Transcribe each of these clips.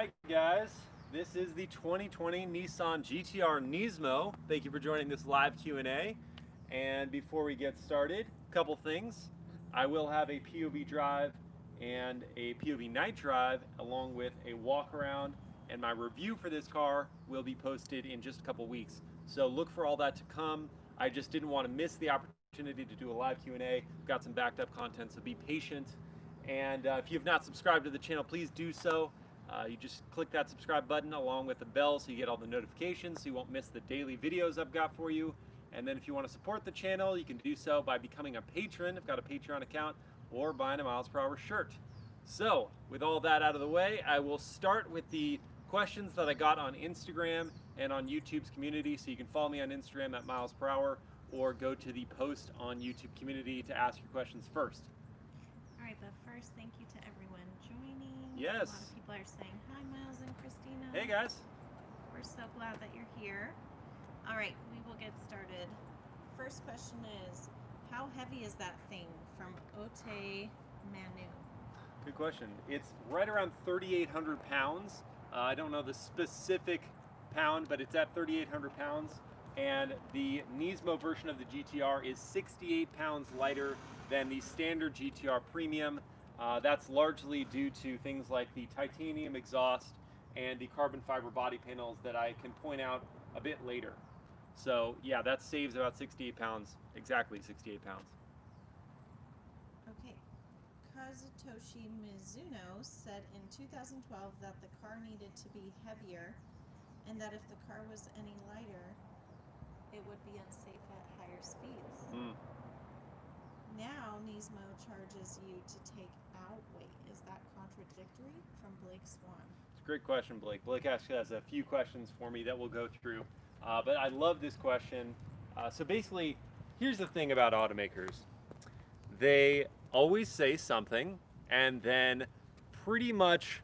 Alright guys, this is the 2020 Nissan GT-R Nismo. Thank you for joining this live Q&A. And before we get started, a couple things. I will have a POV drive and a POV night drive along with a walk around, and my review for this car will be posted in just a couple weeks. So look for all that to come. I just didn't want to miss the opportunity to do a live Q&A. Got some backed up content, so be patient. And if you have not subscribed to the channel, please do so. You just click that subscribe button along with the bell so you get all the notifications so you won't miss the daily videos I've got for you. And then if you want to support the channel, you can do so by becoming a patron. I've got a Patreon account, or buying a MilesPerHr shirt. So with all that out of the way, I will start with the questions that I got on Instagram and on YouTube's community. So you can follow me on Instagram at MilesPerHr, or go to the post on YouTube community to ask your questions first. All right, but first, thank you to everyone joining. Yes. A lot of people are saying, hi, Miles and Christina. Hey, guys. We're so glad that you're here. All right, we will get started. First question is, how heavy is that thing from Ote Manu? Good question. It's right around 3,800 pounds. I don't know the specific pound, but it's at 3,800 pounds. And the Nismo version of the GT-R is 68 pounds lighter than the standard GT-R Premium. That's largely due to things like the titanium exhaust and the carbon fiber body panels that I can point out a bit later. So yeah, that saves about 68 pounds, exactly 68 pounds. Okay. Kazutoshi Mizuno said in 2012 that the car needed to be heavier and that if the car was any lighter, it would be unsafe at higher speeds. Now Nismo charges you to take out weight. Is that contradictory? From Blake Swan. It's a great question, Blake. Blake actually has a few questions for me that we'll go through. But I love this question. So basically, here's the thing about automakers. They always say something, and then pretty much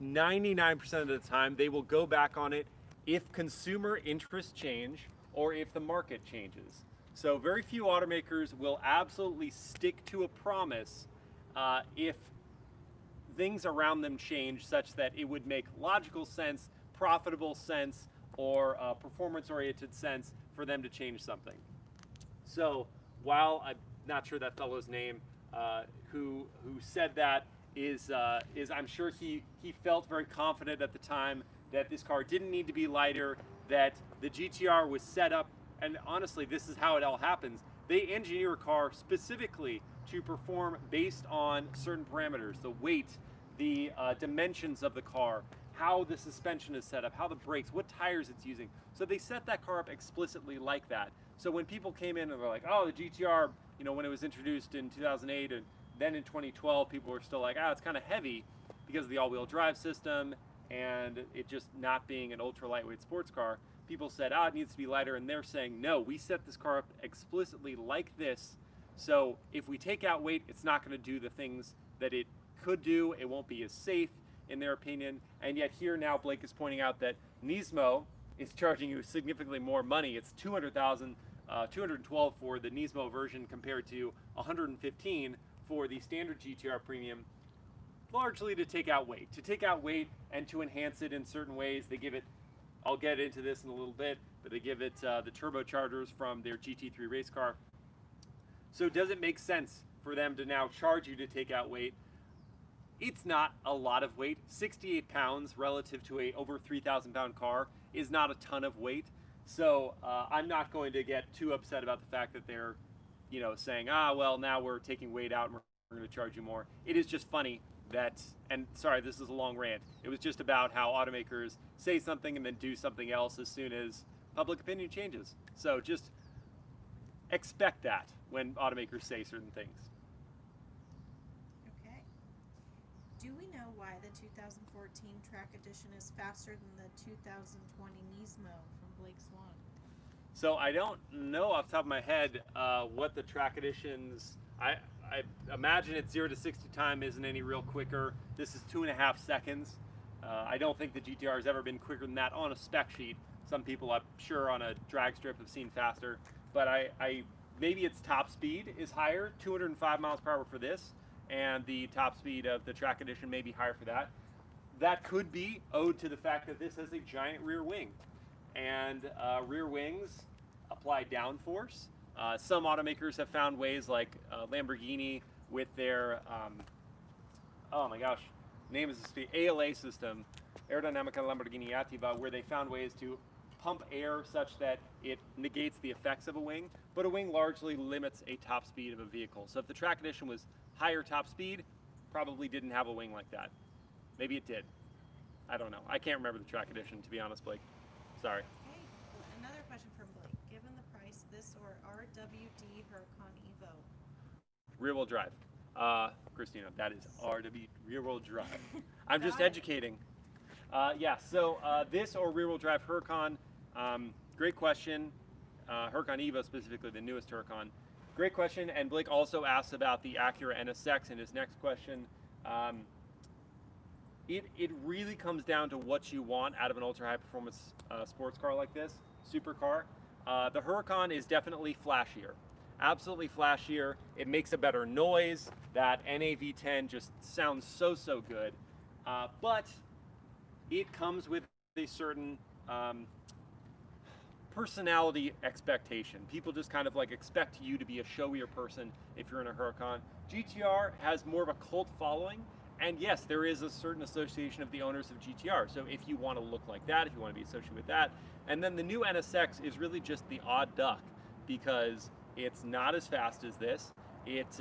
99% of the time they will go back on it if consumer interests change or if the market changes. So very few automakers will absolutely stick to a promise if things around them change such that it would make logical sense, profitable sense, or performance-oriented sense for them to change something. So while I'm not sure that fellow's name who said that is I'm sure he felt very confident at the time that this car didn't need to be lighter, that the GT-R was set up, and honestly, this is how it all happens. They engineer a car specifically to perform based on certain parameters, the weight, the dimensions of the car, how the suspension is set up, how the brakes, what tires it's using. So they set that car up explicitly like that. So when people came in and were like, oh, the GT-R, you know, when it was introduced in 2008 and then in 2012, people were still like, it's kind of heavy because of the all-wheel drive system and it just not being an ultra lightweight sports car. People said, it needs to be lighter, and they're saying, no, we set this car up explicitly like this, so if we take out weight, it's not going to do the things that it could do. It won't be as safe, in their opinion. And yet here now, Blake is pointing out that Nismo is charging you significantly more money. It's $212 for the Nismo version compared to $115 for the standard GT-R Premium, largely to take out weight. To take out weight and to enhance it in certain ways. They give it, I'll get into this in a little bit, but they give it the turbochargers from their GT3 race car. So does it make sense for them to now charge you to take out weight? It's not a lot of weight. 68 pounds relative to a over 3,000 pound car is not a ton of weight. So I'm not going to get too upset about the fact that they're, you know, saying, well, now we're taking weight out and we're going to charge you more. It is just funny that, and sorry, this is a long rant. It was just about how automakers say something and then do something else as soon as public opinion changes. So just expect that when automakers say certain things. Okay. Do we know why the 2014 Track Edition is faster than the 2020 Nismo from Blake Swan? So I don't know off the top of my head what the Track Editions, I imagine its 0 to 60 time isn't any real quicker. This is 2.5 seconds. I don't think the GT-R has ever been quicker than that on a spec sheet. Some people, I'm sure, on a drag strip have seen faster. But maybe its top speed is higher, 205 miles per hour for this, and the top speed of the Track Edition may be higher for that. that could be owed to the fact that this has a giant rear wing, and rear wings apply downforce. Some automakers have found ways, like Lamborghini with their oh my gosh, name is the ALA system, Aerodinamica Lamborghini Attiva, where they found ways to pump air such that it negates the effects of a wing, but a wing largely limits a top speed of a vehicle. So if the track condition was higher top speed, probably didn't have a wing like that. Maybe it did. I don't know. I can't remember the track edition, to be honest, Blake. Sorry. Okay, another question from Blake. Given the price, this or RWD Huracan Evo? Rear-wheel drive. Christina, that is RW, rear-wheel drive. I'm just Got it. educating. Yeah, so this or rear-wheel drive Huracan, great question. Huracan Evo specifically, the newest Huracan. Great question, and Blake also asked about the Acura NSX in his next question. It really comes down to what you want out of an ultra-high performance sports car like this, supercar. The Huracan is definitely flashier. Absolutely flashier. It makes a better noise. That NAV10 just sounds so good. But it comes with a certain personality expectation. People just kind of like expect you to be a showier person if you're in a Huracan. GT-R has more of a cult following, and yes, there is a certain association of the owners of GT-R. So if you want to look like that, if you want to be associated with that, and then the new NSX is really just the odd duck because it's not as fast as this. It's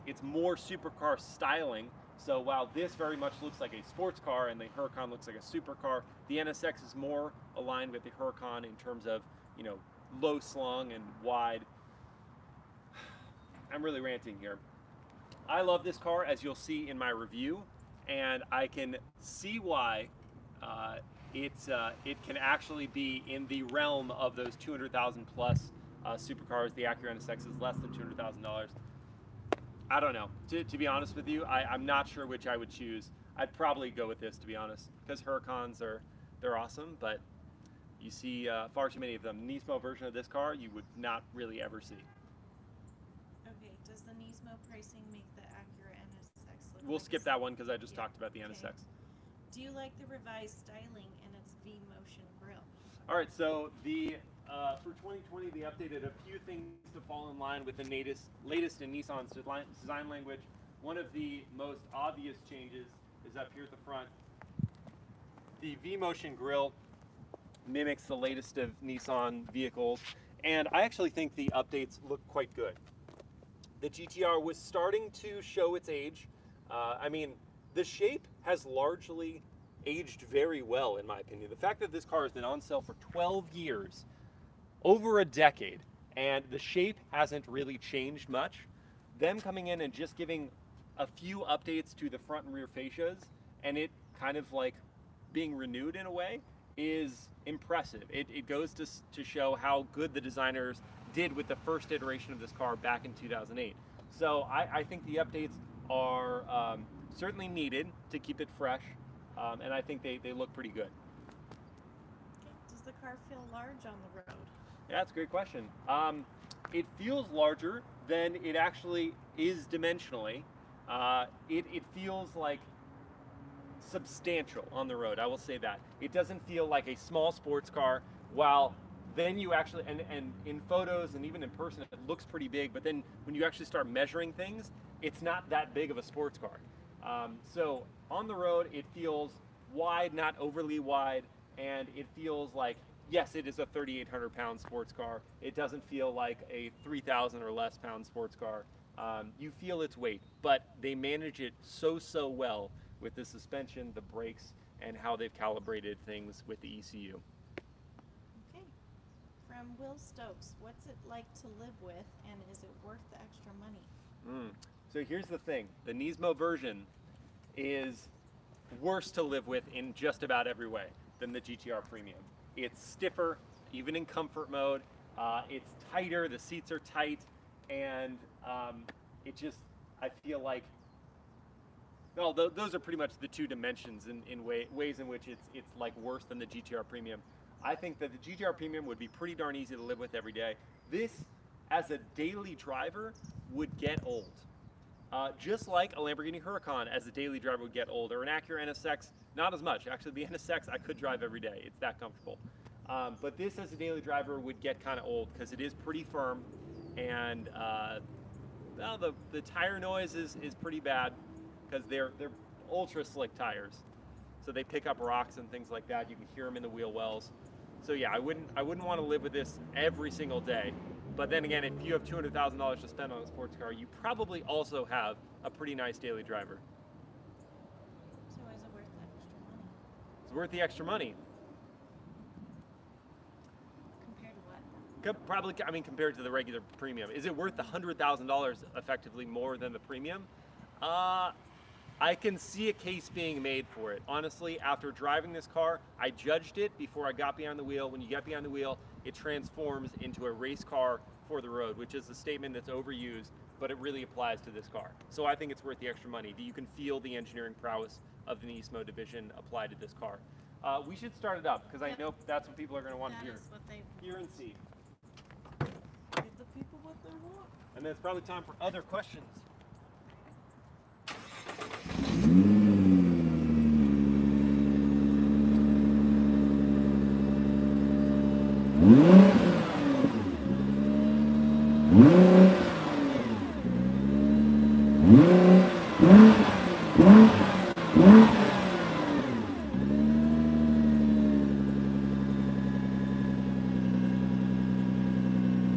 it's more supercar styling. So while this very much looks like a sports car and the Huracan looks like a supercar, the NSX is more aligned with the Huracan in terms of, low slung and wide. I'm really ranting here. I love this car, as you'll see in my review, and I can see why it can actually be in the realm of those 200,000 plus supercars. The Acura NSX is less than $200,000. I don't know. To be honest with you, I'm not sure which I would choose. I'd probably go with this, to be honest, because Huracans they're awesome, but you see far too many of them. Nismo version of this car you would not really ever see. Okay, does the Nismo pricing make the Acura NSX look We'll like skip that one because I just talked about the NSX. Do you like the revised styling and its V-motion grille? All right, so for 2020, they updated a few things to fall in line with the latest in Nissan's design language. One of the most obvious changes is up here at the front. The V-motion grille mimics the latest of Nissan vehicles, and I actually think the updates look quite good. The GT-R was starting to show its age. The shape has largely aged very well, in my opinion. The fact that this car has been on sale for 12 years, over a decade, and the shape hasn't really changed much, them coming in and just giving a few updates to the front and rear fascias, and it kind of like being renewed in a way, is impressive. It goes to show how good the designers did with the first iteration of this car back in 2008. So I think the updates are certainly needed to keep it fresh, and I think they look pretty good. Does the car feel large on the road? Yeah, that's a great question. It feels larger than it actually is dimensionally. It feels like substantial on the road, I will say that. It doesn't feel like a small sports car, while then you actually, and in photos and even in person, it looks pretty big, but then when you actually start measuring things, it's not that big of a sports car. So on the road, it feels wide, not overly wide, and it feels like, yes, it is a 3,800 pound sports car. It doesn't feel like a 3,000 or less pound sports car. You feel its weight, but they manage it so well with the suspension, the brakes, and how they've calibrated things with the ECU. Okay. From Will Stokes, what's it like to live with, and is it worth the extra money? So here's the thing. The Nismo version is worse to live with in just about every way than the GT-R Premium. It's stiffer, even in comfort mode. It's tighter, the seats are tight, and I feel like, well, those are pretty much the two dimensions in ways in which it's like worse than the GT-R Premium. I think that the GT-R Premium would be pretty darn easy to live with every day. This, as a daily driver, would get old. Just like a Lamborghini Huracan as a daily driver would get old, or an Acura NSX, not as much. Actually, the NSX I could drive every day. It's that comfortable. But this as a daily driver would get kind of old because it is pretty firm, and well, the tire noise is pretty bad because they're ultra slick tires, so they pick up rocks and things like that. You can hear them in the wheel wells. So yeah, I wouldn't want to live with this every single day. But then again, if you have $200,000 to spend on a sports car, you probably also have a pretty nice daily driver. So is it worth the extra money? It's worth the extra money. Compared to what? Probably, I mean, compared to the regular premium. Is it worth the $100,000 effectively more than the premium? I can see a case being made for it. Honestly, after driving this car, I judged it before I got behind the wheel. When you get behind the wheel, it transforms into a race car for the road, which is a statement that's overused, but it really applies to this car. So I think it's worth the extra money. You can feel the engineering prowess of the Nismo division applied to this car. We should start it up, because I know that's what people are going to want to hear. That is what they Hear and see. give the people what they want. And then it's probably time for other questions.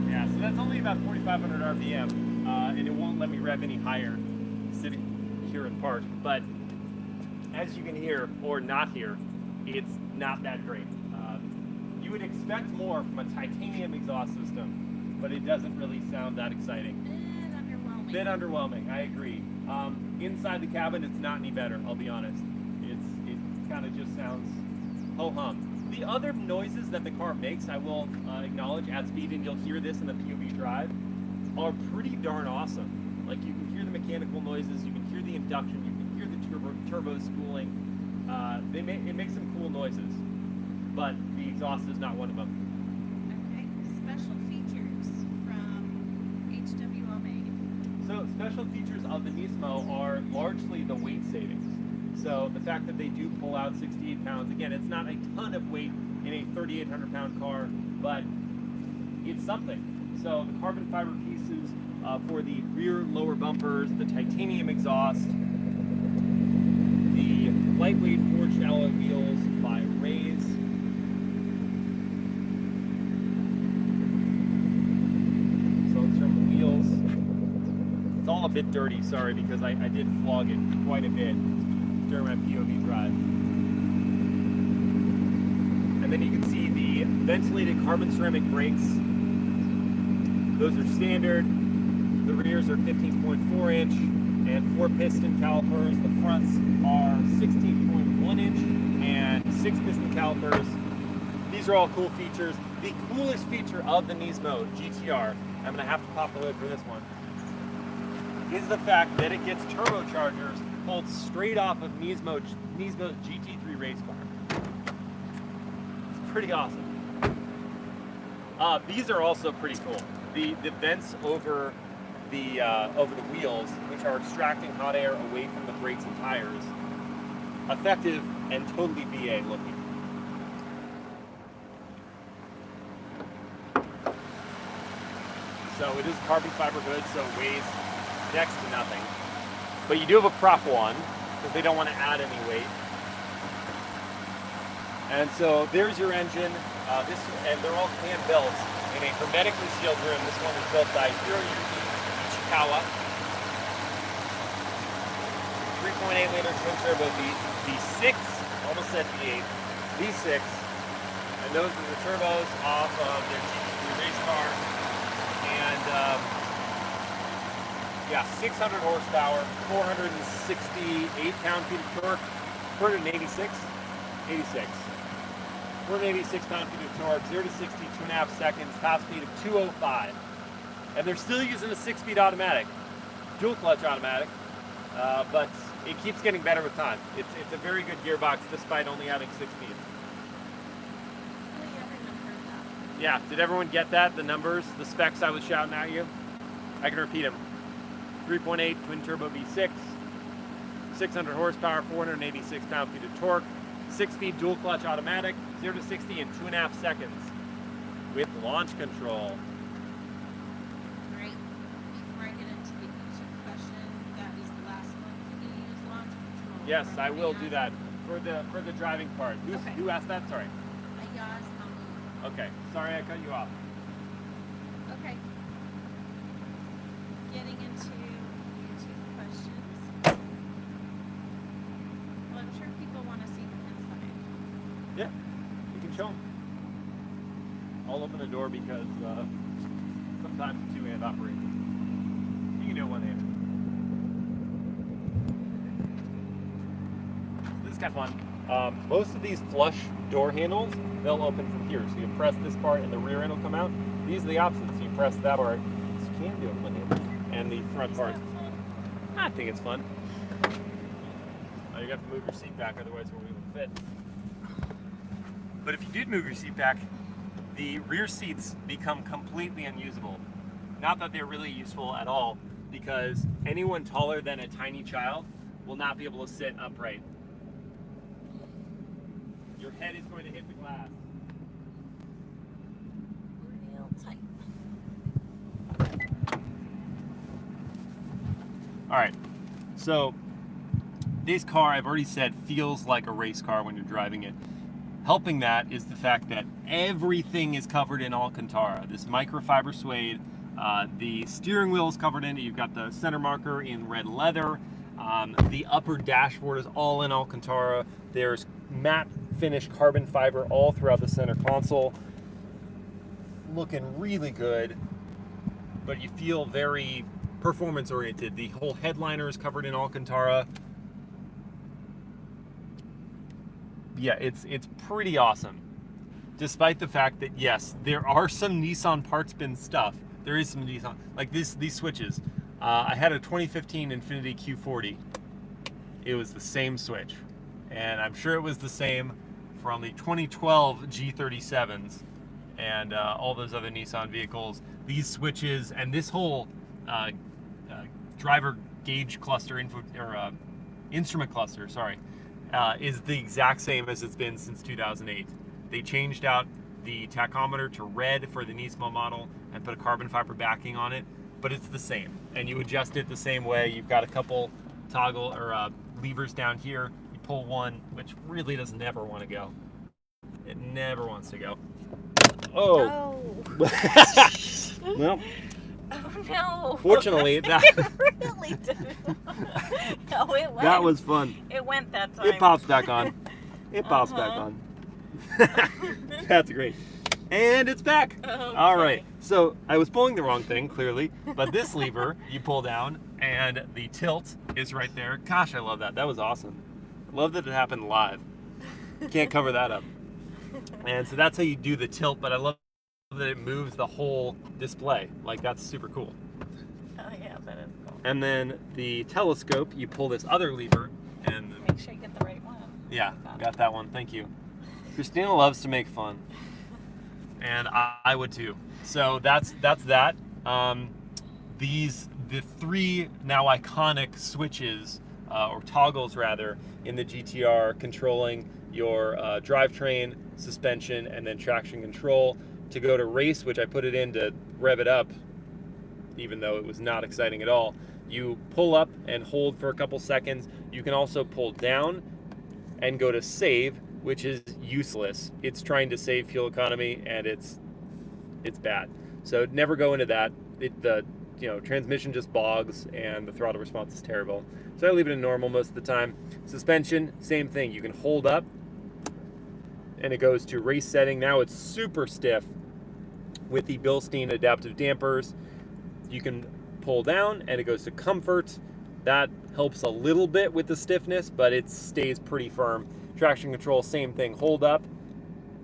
Yeah, so that's only about 4,500 RPM, and it won't let me rev any higher sitting here in park. But as you can hear, or not hear, it's not that great. You would expect more from a titanium exhaust system, but it doesn't really sound that exciting. Bit underwhelming, I agree. Inside the cabin, it's not any better, I'll be honest. It kind of just sounds ho-hum. The other noises that the car makes, I will acknowledge at speed, and you'll hear this in the POV drive, are pretty darn awesome. Like, you can hear the mechanical noises, you can hear the induction, you can hear the turbo spooling. It makes some cool noises, but the exhaust is not one of them. Okay. Special features from HWO Made. So special features of the Nismo are largely the weight savings. So the fact that they do pull out 68 pounds, again, it's not a ton of weight in a 3,800 pound car, but it's something. So the carbon fiber pieces for the rear lower bumpers, the titanium exhaust, the lightweight forged alloy wheels by Rays. So let's turn the wheels. It's all a bit dirty, sorry, because I did flog it quite a bit during my POV drive. And then you can see the ventilated carbon ceramic brakes. Those are standard. The rears are 15.4 inch and 4 piston calipers. The fronts are 16.1 inch and 6 piston calipers. These are all cool features. The coolest feature of the Nismo GT-R, I'm gonna have to pop the hood for this one, is the fact that it gets turbochargers pulled straight off of Nismo's GT3 race car. It's pretty awesome. These are also pretty cool. The vents over the wheels, which are extracting hot air away from the brakes and tires, effective and totally BA looking. So it is a carbon fiber hood, so it weighs next to nothing. But you do have a prop one, because they don't want to add any weight. And so there's your engine. And they're all hand built in a hermetically sealed room. This one was built by Hiroyuki Ichikawa. 3.8 liter twin turbo V6, almost said V8, V6. And those are the turbos off of their GT3 race car. And yeah, 600 horsepower, 468 pound-feet of torque, 486, 86. 486 pound-feet of torque, 0 to 60, 2.5 seconds, top speed of 205. And they're still using a 6-speed automatic, dual clutch automatic, but it keeps getting better with time. It's a very good gearbox despite only having 6 speeds. Yeah, did everyone get that? The numbers, the specs I was shouting at you? I can repeat them. 3.8 twin turbo V6, 600 horsepower, 486 pound-feet of torque, 6-speed dual clutch automatic, 0 to 60 in 2.5 seconds with launch control. Right. Before I get into the YouTube question, that is the last one. Can you use launch control? Yes, for I will commands? do that for the driving part. Okay. Who asked that? Sorry. Ayaz Mahmoud. Okay, sorry I cut you off. Okay. Getting into YouTube questions. Well, I'm sure people want to see the inside. Yeah, you can show them. I'll open the door because sometimes the two-hand operates. You can do one-handed. This is kind of fun. Most of these flush door handles, they'll open from here. So you press this part and the rear end will come out. These are the opposites. So you press that part, so you can do it one-handed. And the front part. I think it's fun. You have to move your seat back, otherwise it won't even fit. But if you did move your seat back, the rear seats become completely unusable. Not that they're really useful at all, because anyone taller than a tiny child will not be able to sit upright. Your head is going to hit the glass. Real tight. All right, so this car, I've already said, feels like a race car when you're driving it. Helping that is the fact that everything is covered in Alcantara. This microfiber suede, the steering wheel is covered in it. You've got the center marker in red leather. The upper dashboard is all in Alcantara. There's matte finish carbon fiber all throughout the center console. Looking really good, but you feel very performance oriented. The whole headliner is covered in Alcantara. Yeah, it's pretty awesome. Despite the fact that, yes, there are some Nissan parts bin stuff. There is some Nissan, like these switches. I had a 2015 Infiniti Q40. It was the same switch. And I'm sure it was the same from the 2012 G37s and all those other Nissan vehicles. These switches and this whole driver gauge cluster, instrument cluster, sorry, is the exact same as it's been since 2008. They changed out the tachometer to red for the Nismo model and put a carbon fiber backing on it, but it's the same. And you adjust it the same way. You've got a couple toggle or levers down here. You pull one, which really does never want to go. It never wants to go. Oh. Well. Oh no! Fortunately, that it really didn't. No, it went. That was fun. It went that time. It pops back on. It pops back on. That's great. And it's back. Okay. All right. So I was pulling the wrong thing, clearly, but this lever you pull down, and the tilt is right there. Gosh, I love that. That was awesome. Love that it happened live. Can't cover that up. And so that's how you do the tilt. But I love that it moves the whole display. Like, that's super cool. Oh yeah, that is cool. And then the telescope, you pull this other lever and make sure you get the right one. yeah, got that one. Thank you. Christina loves to make fun, and I would too. So that's that. The three now iconic switches or toggles rather in the GT-R controlling your drivetrain, suspension, and then traction control. To go to race, which I put it in to rev it up, even though it was not exciting at all. You pull up and hold for a couple seconds. You can also pull down and go to save, which is useless. It's trying to save fuel economy, and it's bad. So never go into that. The transmission just bogs, and the throttle response is terrible. So I leave it in normal most of the time. Suspension, same thing. You can hold up, and it goes to race setting. Now it's super stiff with the Bilstein adaptive dampers. You can pull down and it goes to comfort. That helps a little bit with the stiffness, but it stays pretty firm. Traction control, same thing. Hold up,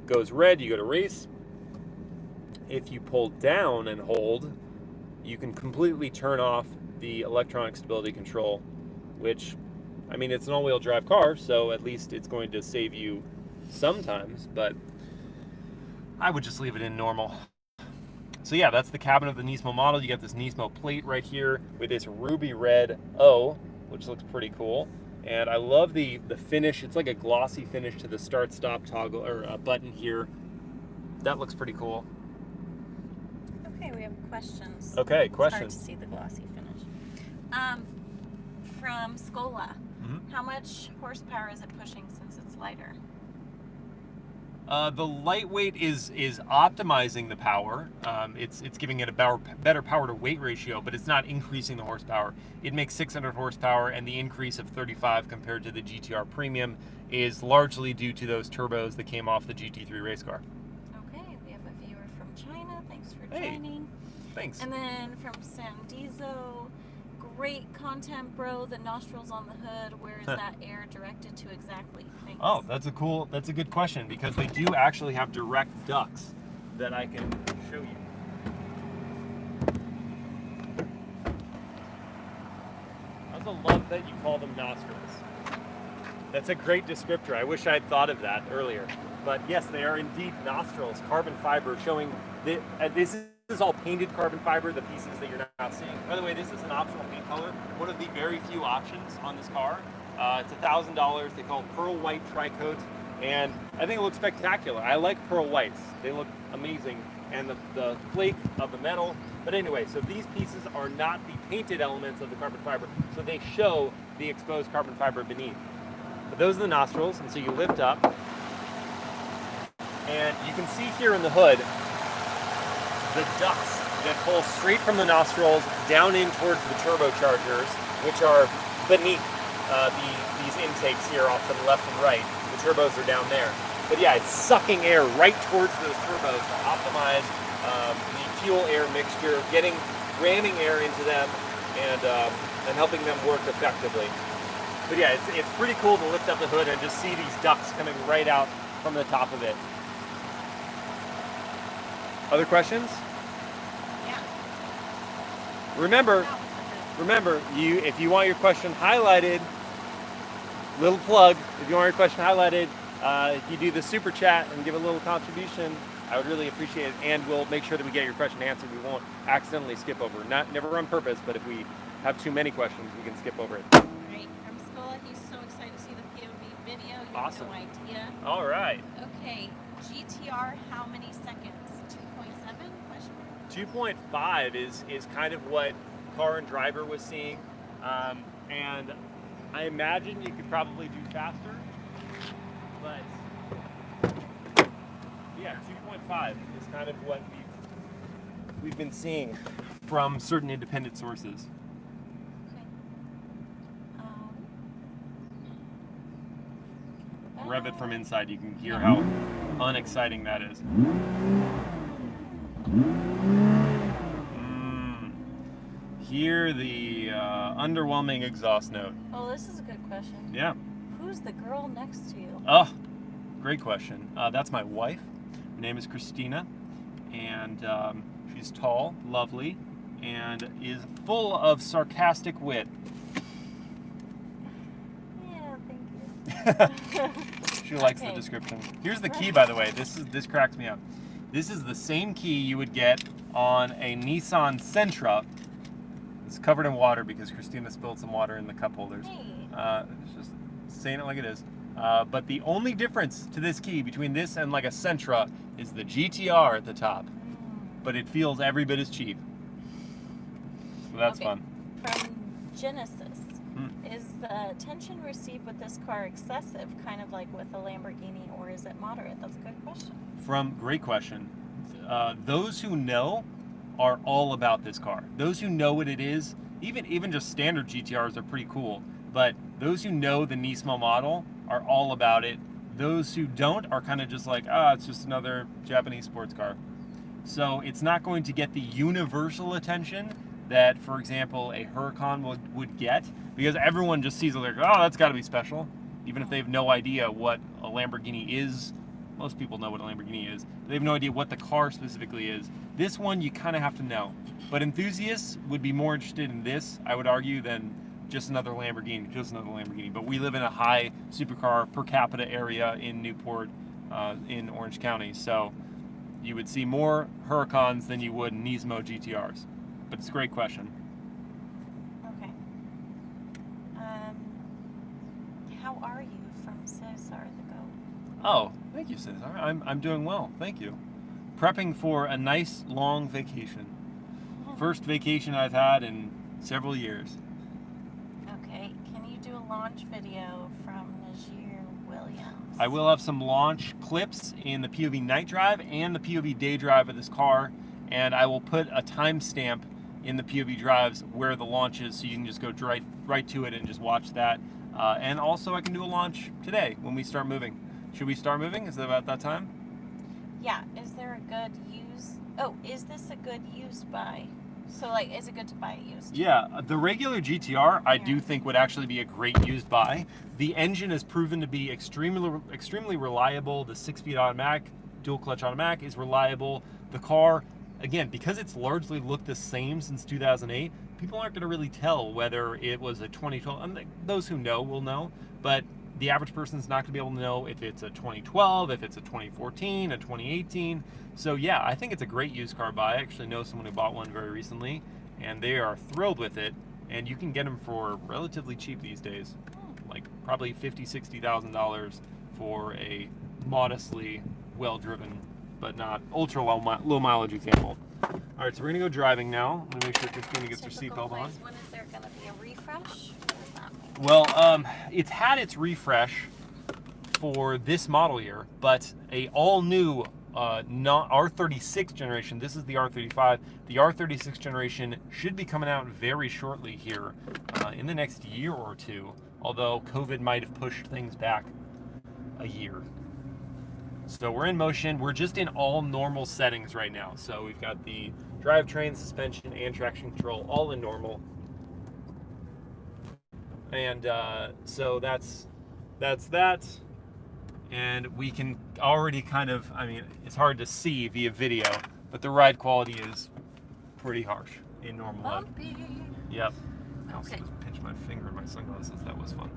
goes red, you go to race. If you pull down and hold, you can completely turn off the electronic stability control, which, I mean, it's an all-wheel drive car, so at least it's going to save you sometimes, but I would just leave it in normal. So yeah, that's the cabin of the Nismo model. You got this Nismo plate right here with this ruby red O, which looks pretty cool. And I love the finish. It's like a glossy finish to the start-stop toggle or button here. That looks pretty cool. Okay, we have questions. Okay, It's hard questions. to see the glossy finish. From Scola, how much horsepower is it pushing since it's lighter? The lightweight is optimizing the power. It's giving it a better power to weight ratio, but it's not increasing the horsepower. It makes 600 horsepower, and the increase of 35 compared to the GT-R Premium is largely due to those turbos that came off the GT3 race car. Okay, we have a viewer from China. Thanks for Hey, joining. thanks. And then from Sandizo, great content, bro. The nostrils on the hood. Where is that air directed to exactly? Thanks. Oh, that's a good question, because they do actually have direct ducts that I can show you. I also love that you call them nostrils. That's a great descriptor. I wish I had thought of that earlier. But yes, they are indeed nostrils, carbon fiber, showing that this is all painted carbon fiber, the pieces that you're not seeing. By the way, this is an optional paint color, one of the very few options on this car. It's $1,000. They call it Pearl White Tricoat, and I think it looks spectacular. I like pearl whites. They look amazing, and the flake of the metal. But anyway, so these pieces are not the painted elements of the carbon fiber, so they show the exposed carbon fiber beneath. But those are the nostrils, and so you lift up, and you can see here in the hood the ducts that pull straight from the nostrils down in towards the turbochargers, which are beneath these intakes here off to the left and right. The turbos are down there. But yeah, it's sucking air right towards those turbos to optimize the fuel-air mixture, ramming air into them and helping them work effectively. But yeah, it's pretty cool to lift up the hood and just see these ducts coming right out from the top of it. Other questions? Yeah. Remember, if you want your question highlighted, little plug, if you want your question highlighted, if you do the super chat and give a little contribution, I would really appreciate it, and we'll make sure that we get your question answered. We won't accidentally skip over. Never on purpose, but if we have too many questions, we can skip over it. Right, from Scola, he's so excited to see the POV video. You Awesome. have no idea. All right. Okay, GT-R, how many seconds? 2.7? 2.5 is kind of what Car and Driver was seeing, and I imagine you could probably do faster, but yeah, 2.5 is kind of what we've been seeing from certain independent sources. Okay. Rev it from inside, you can hear how unexciting that is. Hear the underwhelming exhaust note. Oh, this is a good question. Yeah. Who's the girl next to you? Oh, great question. That's my wife. Her name is Christina, and she's tall, lovely, and is full of sarcastic wit. Yeah, thank you. She likes the description. Here's the key, by the way. This cracks me up. This is the same key you would get on a Nissan Sentra. It's covered in water because Christina spilled some water in the cup holders. Hey. It's just saying it like it is. But the only difference to this key between this and like a Sentra is the GT-R at the top. But it feels every bit as cheap. So that's fun. From Genesis, is the attention received with this car excessive, kind of like with a Lamborghini, or is it moderate? That's a good question. Great question. Those who know are all about this car. Those who know what it is, even just standard GT-Rs are pretty cool, but those who know the Nismo model are all about it. Those who don't are kind of just like, it's just another Japanese sports car. So it's not going to get the universal attention that, for example, a Huracan would get, because everyone just sees it like, oh, that's got to be special, even if they have no idea what a Lamborghini is. Most people know what a Lamborghini is. They have no idea what the car specifically is. This one you kind of have to know. But enthusiasts would be more interested in this, I would argue, than just another Lamborghini. But we live in a high supercar per capita area in Newport, in Orange County. So you would see more Huracans than you would Nismo GT-Rs. But it's a great question. Okay. How are you from Cesar the Goat? Oh, thank you, Cesar. I'm doing well, thank you. Prepping for a nice long vacation. First vacation I've had in several years. Okay, can you do a launch video from Najir Williams? I will have some launch clips in the POV night drive and the POV day drive of this car, and I will put a timestamp in the POV drives where the launch is, so you can just go right to it and just watch that. And also I can do a launch today when we start moving. Should we start moving? Is it about that time? Yeah, is there a good use? Oh, is this a good used buy? So, like, is it good to buy it used? Yeah, the regular GT-R I do think would actually be a great used buy. The engine has proven to be extremely reliable. The 6-speed automatic, dual clutch automatic is reliable. The car, again, because it's largely looked the same since 2008, people aren't going to really tell whether it was a 2012. And those who know will know, but the average person's not going to be able to know if it's a 2012, if it's a 2014, a 2018. So yeah, I think it's a great used car buy. I actually know someone who bought one very recently, and they are thrilled with it. And you can get them for relatively cheap these days, like probably $50,000, $60,000 for a modestly well-driven, but not ultra low mileage example. All right, so we're gonna go driving now. I'm gonna make sure Christina gets her seatbelt on. When is there going to be a refresh? What does that mean? Well, it's had its refresh for this model year, but a all-new not R36 generation. This is the R35. The R36 generation should be coming out very shortly here in the next year or two, although COVID might have pushed things back a year. So we're in motion. We're just in all normal settings right now. So we've got the drivetrain, suspension, and traction control all in normal. And so that's that. And we can already kind of, I mean, it's hard to see via video, but the ride quality is pretty harsh in normal mode. Yep. I also Okay. just pinched my finger in my sunglasses. That was fun.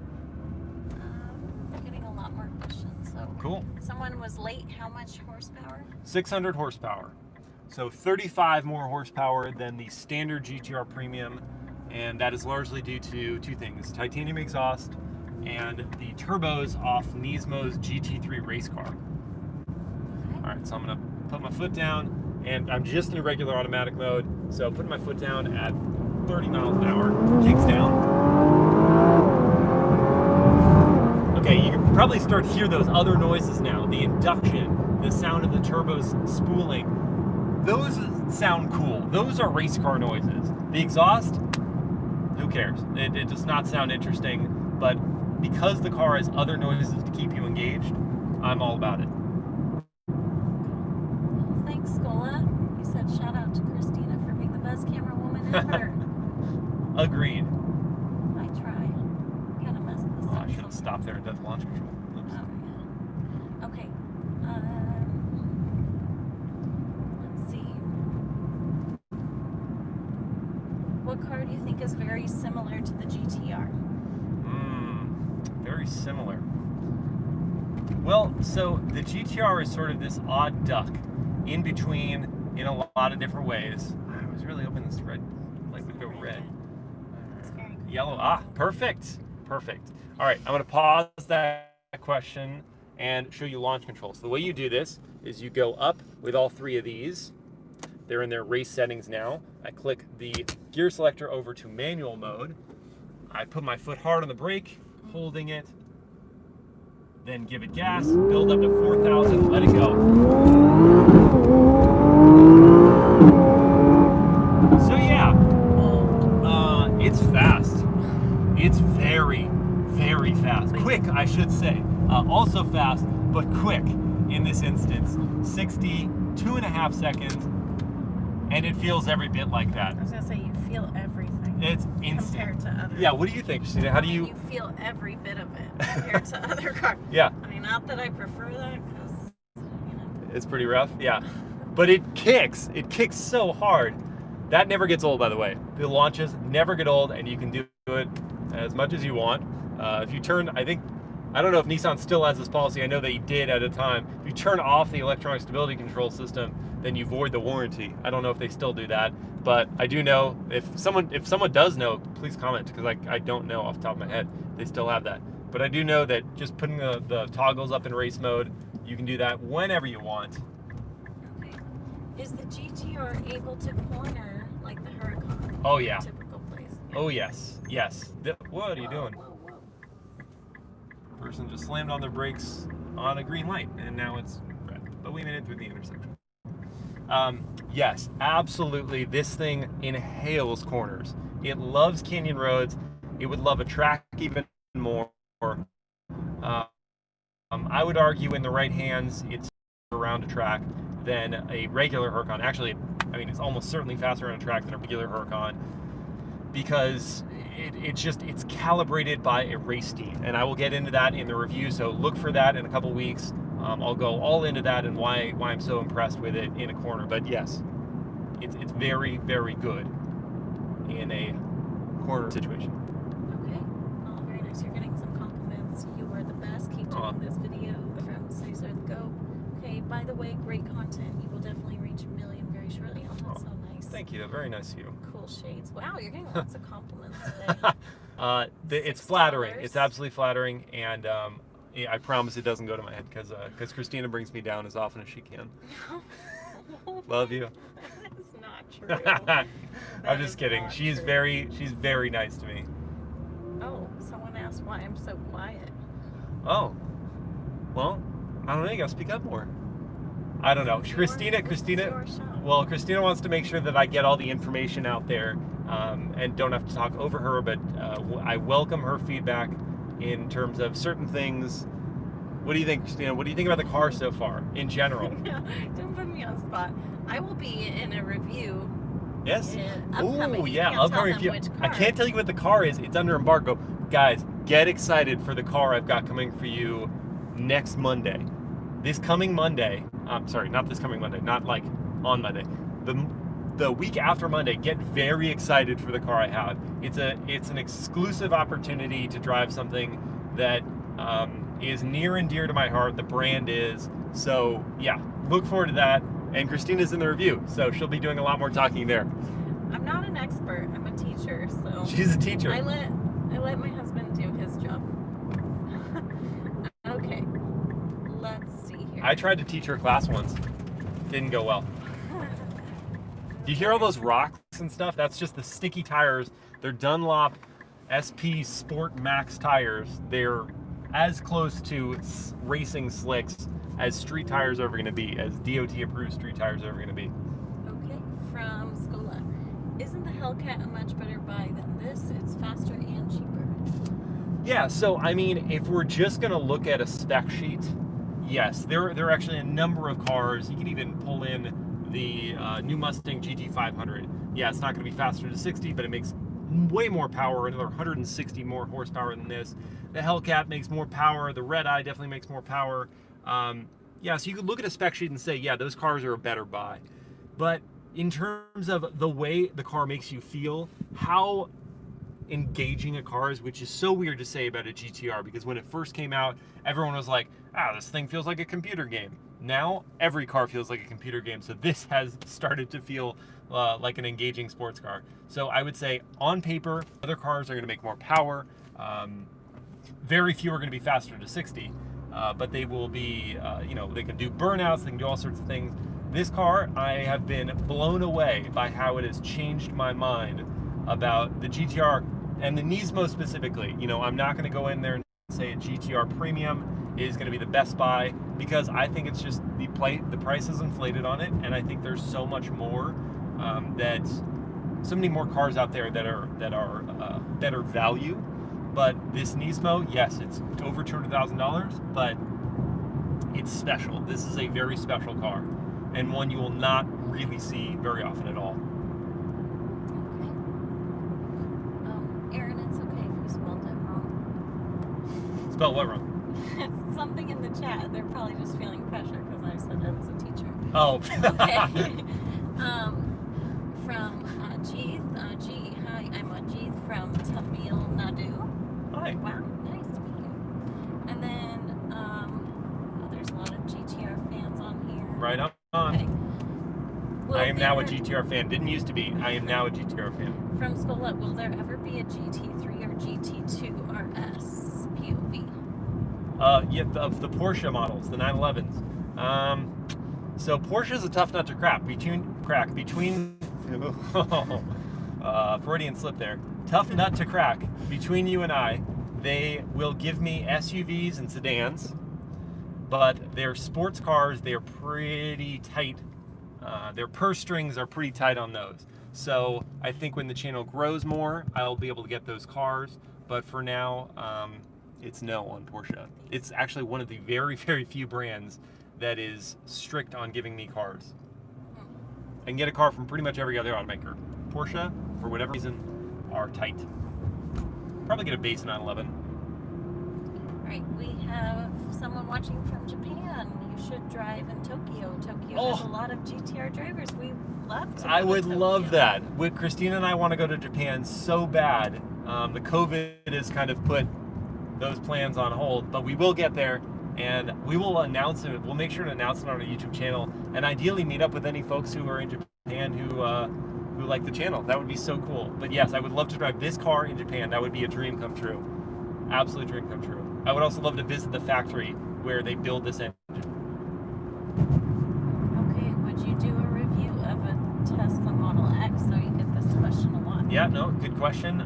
We're getting a lot more questions. So Cool. someone was late. How much horsepower? 600 horsepower. So 35 more horsepower than the standard GT-R Premium, and that is largely due to two things: titanium exhaust and the turbos off Nismo's GT3 race car. Okay. All right, so I'm gonna put my foot down, and I'm just in regular automatic mode, so putting my foot down at 30 miles an hour, kicks down. Okay, you can probably start to hear those other noises now. The induction, the sound of the turbos spooling. Those sound cool. Those are race car noises. The exhaust, who cares? It does not sound interesting, but because the car has other noises to keep you engaged, I'm all about it. Well, thanks, Scola. You said shout out to Christina for being the best camera woman ever. Agreed. I try. Kind of messed this Oh, up. I should have stopped there and done the launch control. Oops. Oh, yeah. Okay. Let's see. What car do you think is very similar to the GT-R? Very similar. Well, so the GT-R is sort of this odd duck in between in a lot of different ways. I was really hoping this red light would go red. It's very cool. Yellow. Ah, perfect. Perfect. All right, I'm going to pause that question and show you launch control. So the way you do this is you go up with all three of these. They're in their race settings now. I click the gear selector over to manual mode. I put my foot hard on the brake, holding it, then give it gas, build up to 4,000, let it go. So yeah, it's fast. It's very, very fast. Quick, I should say. Also fast, but quick in this instance. 62.5 seconds, and it feels every bit like that. I was gonna say you feel everything. It's instant. Compared to other. Yeah, what do you think, Christina? How do you... You feel every bit of it compared to other cars. Yeah. I mean, not that I prefer that because, It's pretty rough, yeah. But it kicks so hard. That never gets old, by the way. The launches never get old, and you can do it as much as you want. If you turn, I think I don't know if Nissan still has this policy. I know they did at a time. If you turn off the electronic stability control system, then you void the warranty. I don't know if they still do that, but I do know if someone does know, please comment, because I don't know off the top of my head if they still have that. But I do know that just putting the toggles up in race mode, you can do that whenever you want. Okay. Is the GT-R able to corner like the Huracan? Oh yeah. Typical place. Oh yes, yes. What are you doing? Whoa. Person just slammed on their brakes on a green light, and now it's red. But we made it through the intersection. Yes, absolutely. This thing inhales corners. It loves canyon roads. It would love a track even more. I would argue in the right hands, it's around a track than a regular Huracan. Actually, I mean, it's almost certainly faster on a track than a regular Huracan, because it's calibrated by a race team, and I will get into that in the review, so look for that in a couple weeks. I'll go all into that and why I'm so impressed with it in a corner. But yes, it's very, very good in a corner situation. Okay. Oh, very nice. You're getting some compliments. You are the best. Keep doing this video from Caesar the Go. Okay, by the way, great content. You will definitely reach 1 million very shortly. Oh, that's so nice. Thank you. Very nice of you. Cool shades. Wow, you're getting lots of compliments today. It's flattering. It's absolutely flattering, and I promise it doesn't go to my head, because Christina brings me down as often as she can. Love you. That's not true. I'm just kidding. She's true. very nice to me. Oh, someone asked why I'm so quiet. Oh, well, I don't know. You gotta speak up more. I don't know. Christina. Well, Christina wants to make sure that I get all the information out there, and don't have to talk over her. But I welcome her feedback in terms of certain things. What do you think, Christina? What do you think about the car so far, in general? Don't put me on the spot. I will be in a review. Yes. Upcoming. Oh yeah, upcoming review. I can't tell you what the car is. It's under embargo. Guys, get excited for the car I've got coming for you next Monday. This coming Monday. Sorry, not this coming Monday. Not like on Monday. The week after Monday. Get very excited for the car I have. It's an exclusive opportunity to drive something that is near and dear to my heart. The brand is. So yeah, look forward to that. And Christina's in the review, so she'll be doing a lot more talking there. I'm not an expert. I'm a teacher, so She's a teacher. I let my husband do his job. Okay, let's see here. I tried to teach her class once. Didn't go well. Do you hear all those rocks and stuff? That's just the sticky tires. They're Dunlop SP Sport Max tires. They're as close to racing slicks as street tires are ever going to be, as DOT approved street tires are ever going to be. Okay, from Scola. Isn't the Hellcat a much better buy than this? It's faster and cheaper. Yeah, so I mean, if we're just going to look at a spec sheet, yes, there are actually a number of cars. You can even pull in the new Mustang GT500. Yeah, it's not going to be faster to 60, but it makes way more power, another 160 more horsepower than this. The Hellcat makes more power. The Red Eye definitely makes more power. Yeah, so you could look at a spec sheet and say, yeah, those cars are a better buy. But in terms of the way the car makes you feel, how engaging a car is, which is so weird to say about a GT-R, because when it first came out, everyone was like, this thing feels like a computer game. Now, every car feels like a computer game, so this has started to feel like an engaging sports car. So I would say, on paper, other cars are going to make more power. Very few are going to be faster to 60, but they will be, they can do burnouts, they can do all sorts of things. This car, I have been blown away by how it has changed my mind about the GT-R and the Nismo specifically. I'm not going to go in there and say a GT-R Premium is going to be the best buy, because I think it's just the price is inflated on it, and I think there's so much more so many more cars out there that are better value. But this Nismo, yes, it's over $200,000, but it's special. This is a very special car, and one you will not really see very often at all. Okay. Aaron, it's okay if we spelled it wrong. Spell what wrong? It's something in the chat. They're probably just feeling pressure because I said I was a teacher. Oh. Okay. From Jeeth. Hi, I'm Jeeth from Tamil Nadu. Hi. Wow, nice to meet you. And then Right on. Okay. Will I am now a there- GT-R fan. Didn't used to be. I am now a GT-R fan. From Scolette, will there ever be a GT3 or GT2 RS POV? Yeah, of the Porsche models, the 911s. So Porsche is a tough nut to crack. Between Freudian slip there. Tough nut to crack. Between you and I, they will give me SUVs and sedans, but their sports cars, they're pretty tight. Their purse strings are pretty tight on those. So I think when the channel grows more, I'll be able to get those cars. But for now, it's no on Porsche. It's actually one of the very, very few brands that is strict on giving me cars. I can get a car from pretty much every other automaker. Porsche, for whatever reason, are tight. Probably get a base 911. Right, we have someone watching from Japan. You should drive in Tokyo. Tokyo has a lot of GT-R drivers. We love to go I would to love Tokyo. that. With Christina and I want to go to Japan so bad. The COVID has kind of put those plans on hold, but we will get there, and we will announce it. We'll make sure to announce it on our YouTube channel, and ideally meet up with any folks who are in Japan who like the channel. That would be so cool. But yes, I would love to drive this car in Japan. That would be a dream come true. Absolute dream come true. I would also love to visit the factory where they build this engine. Okay, would you do a review of a Tesla Model X? So you get this question a lot. Yeah, no, good question.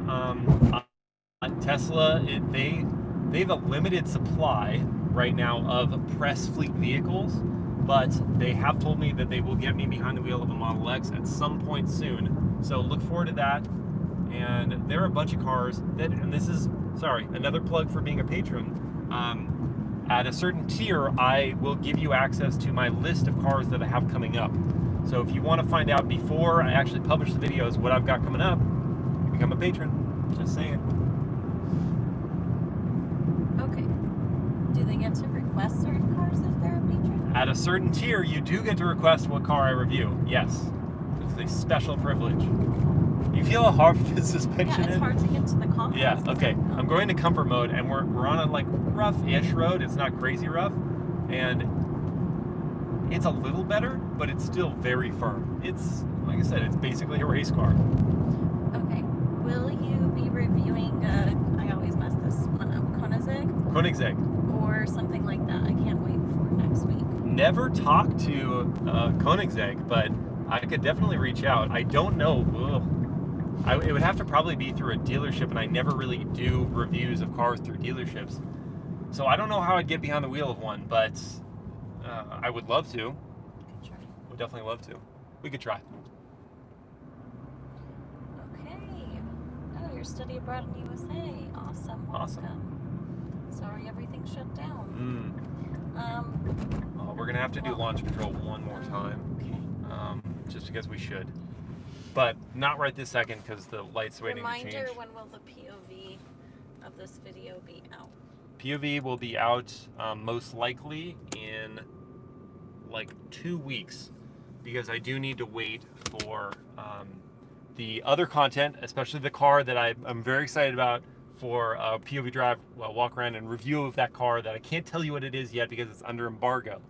Tesla, they have a limited supply right now of press fleet vehicles, but they have told me that they will get me behind the wheel of a Model X at some point soon. So look forward to that. And there are a bunch of cars that, and this is, sorry, another plug for being a patron. At a certain tier, I will give you access to my list of cars that I have coming up. So if you want to find out before I actually publish the videos what I've got coming up, become a patron. Just saying. Okay. Do they get to request certain cars if they're a patron? At a certain tier, you do get to request what car I review. Yes. It's a special privilege. You feel how hard the suspension Yeah, it's is? hard to get to the comments. Yeah, okay. I'm going to comfort mode, and we're on a like rough-ish road. It's not crazy rough, and it's a little better, but it's still very firm. It's, like I said, it's basically a race car. Okay. Will you be reviewing, I always mess this one up, Koenigsegg? Koenigsegg. Or something like that. I can't wait for next week. Never talked to Koenigsegg, but I could definitely reach out. I don't know. It would have to probably be through a dealership, and I never really do reviews of cars through dealerships. So I don't know how I'd get behind the wheel of one, but I would love to. Good try. Would definitely love to. We could try. Okay. Oh, you're study abroad in USA. Awesome. Awesome. Welcome. Sorry everything shut down. Oh, we're gonna have to do launch control one more time, Okay. just because we should. But not right this second because the light's waiting to Reminder, change. when will the POV of this video be out? POV will be out most likely in like 2 weeks, because I do need to wait for the other content, especially the car that I'm very excited about, for a POV drive, walk around and review of that car that I can't tell you what it is yet because it's under embargo.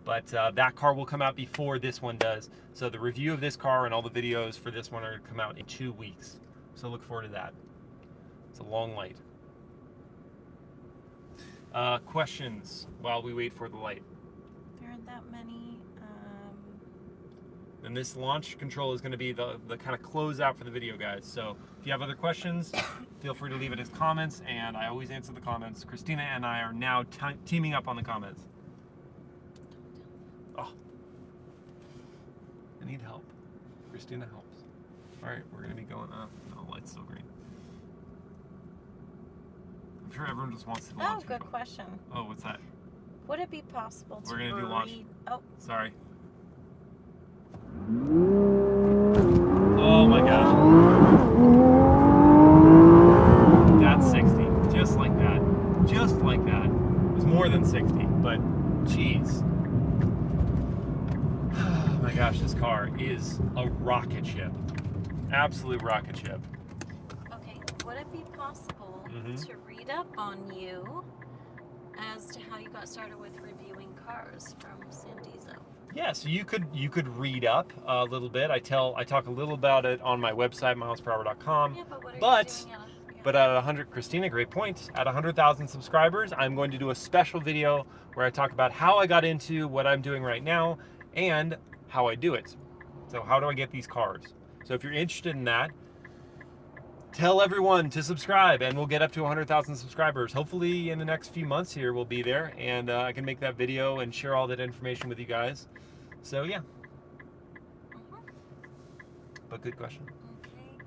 But that car will come out before this one does. So the review of this car and all the videos for this one are going to come out in 2 weeks. So look forward to that. It's a long light. Questions while we wait for the light. There aren't that many. And this launch control is going to be the kind of close out for the video, guys. So if you have other questions, feel free to leave it as comments, and I always answer the comments. Christina and I are now teaming up on the comments. Oh, I need help. Christina helps. All right, we're going to be going up. No, light's still green. I'm sure everyone just wants to launch Oh, good control. question. Oh, what's that? Would it be possible to We're gonna do launch. Oh, Sorry. Oh my gosh. That's 60. Just like that. Just like that. It was more than 60, but jeez. Oh my gosh, this car is a rocket ship. Absolute rocket ship. okay. Would it be possible Mhm. to read up on you as to how you got started with reviewing cars from Sandizo? Yeah, so you could read up a little bit. I talk a little about it on my website, MilesPerHr.com. Yeah, but what are But you doing? But at 100, Christina, great point. At 100,000 subscribers, I'm going to do a special video where I talk about how I got into what I'm doing right now and how I do it. So how do I get these cars? So if you're interested in that, tell everyone to subscribe and we'll get up to 100,000 subscribers. Hopefully in the next few months here we'll be there and I can make that video and share all that information with you guys. So yeah. But good question. Okay,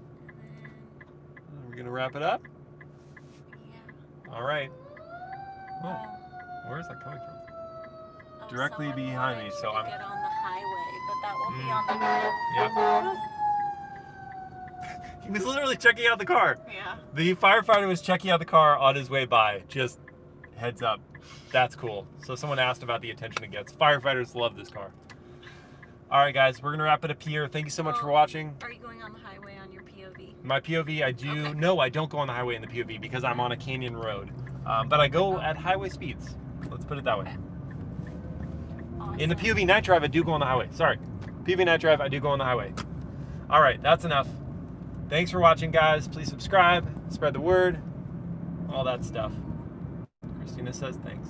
and We're gonna wrap it up. then, yeah. All right. Oh, Um, where is that coming from? oh, Directly someone behind wanted me, you so to I'm- get on the highway, but that will be Mm. on the road. Yeah. He was literally checking out the car. Yeah. The firefighter was checking out the car on his way by. Just heads up. That's cool. So someone asked about the attention it gets. Firefighters love this car. All right, guys, we're gonna wrap it up here. Thank you so much for watching. Are you going on the highway on your POV? My POV, I do. Okay. No, I don't go on the highway in the POV because I'm on a canyon road. But I go at highway speeds. Let's put it that way. Okay. Awesome. In the POV night drive, I do go on the highway. Sorry. POV night drive, I do go on the highway. All right, that's enough. Thanks for watching, guys. Please subscribe, spread the word, all that stuff. Christina says thanks.